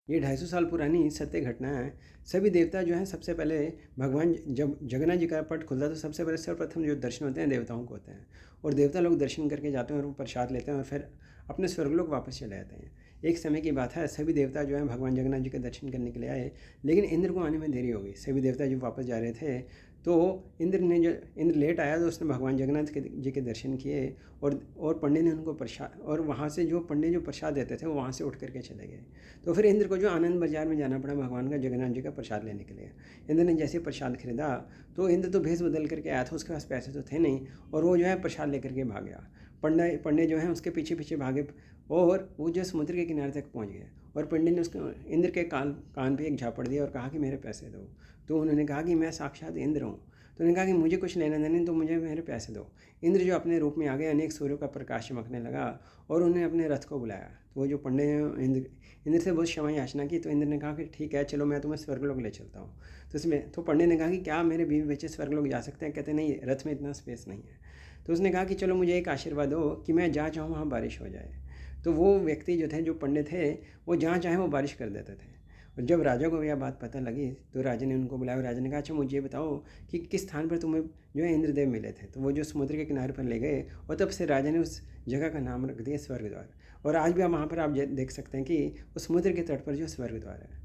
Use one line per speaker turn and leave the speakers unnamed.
ये 250 साल पुरानी सत्य घटना है। सभी देवता जो हैं सबसे पहले भगवान जब जगन्नाथ जी का पट खुलता है तो सबसे पहले सर्वप्रथम जो दर्शन होते हैं देवताओं को होते हैं। और देवता लोग दर्शन करके जाते हैं और वो प्रसाद लेते हैं और फिर अपने स्वर्गलोक वापस चले जाते हैं। एक समय की बात है, सभी देवता जो हैं भगवान जगन्नाथ जी के दर्शन करने के लिए आए, लेकिन इंद्र को आने में देरी हो गई। सभी देवता जब वापस जा रहे थे तो इंद्र लेट आया तो उसने भगवान जगन्नाथ जी के दर्शन किए। और पंडित ने उनको प्रसाद, और वहाँ से जो पंडित जो प्रसाद देते थे वो वहाँ से उठ करके चले गए। तो फिर इंद्र को जो आनंद बाजार में जाना पड़ा भगवान का जगन्नाथ जी का प्रसाद लेने के लिए। इंद्र ने जैसे प्रसाद खरीदा तो इंद्र तो भेष बदल करके आया था, उसके पास पैसे तो थे नहीं, और वो जो है प्रसाद लेकर के भाग गया। पंडित जो है उसके पीछे पीछे भागे और वो जो समुद्र के किनारे तक पहुंच गए। और पंडित ने उसको इंद्र के कान पे एक झापड़ दिया और कहा कि मेरे पैसे दो। तो उन्होंने कहा कि मैं साक्षात इंद्र हूँ। तो उन्होंने कहा कि मुझे कुछ लेना देना नहीं, तो मुझे मेरे पैसे दो। इंद्र जो अपने रूप में आ गए, अनेक सूर्यों का प्रकाश चमकने लगा और उन्हें अपने रथ को बुलाया। तो वो जो पंडित हैं इंद्र से बहुत क्षमा याचना की। तो इंद्र ने कहा कि ठीक है, चलो मैं तुम्हें स्वर्गलोक ले चलता हूँ। तो पंडित ने कहा कि क्या मेरे बीवी बच्चे स्वर्गलोक जा सकते हैं? कहते नहीं, रथ में इतना स्पेस नहीं है। तो उसने कहा कि चलो मुझे एक आशीर्वाद दो कि मैं जहाँ चाहूँ वहाँ बारिश हो जाए। तो वो व्यक्ति जो थे, जो पंडित थे, वो जहाँ चाहे वो बारिश कर देते थे। और जब राजा को यह बात पता लगी तो राजा ने उनको बुलाया। राजा ने कहा, अच्छा मुझे बताओ कि किस स्थान पर तुम्हें जो है इंद्रदेव मिले थे? तो वो जो समुद्र के किनारे पर ले गए और तब से राजा ने उस जगह का नाम रख दिया स्वर्ग द्वार। और आज भी वहाँ पर आप देख सकते हैं कि उस समुद्र के तट पर जो स्वर्ग द्वार है।